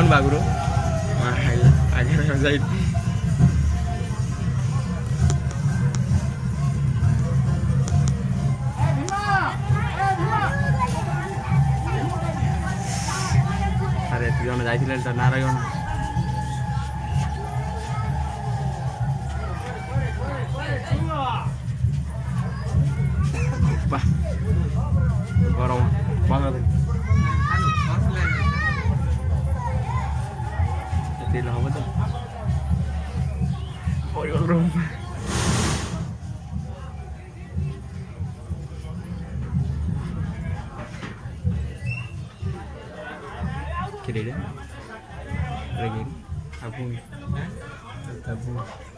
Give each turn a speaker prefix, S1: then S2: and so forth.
S1: kan Pak Guru. Wah, iya. Akhirnya Zaid. Are tujuan ଯାଇଥିଲେ ତ Narayan Wah, gরম banget. Tidak apa tuh? Oh, gরম. Kira deh. Lagi. Tabung. Tabung.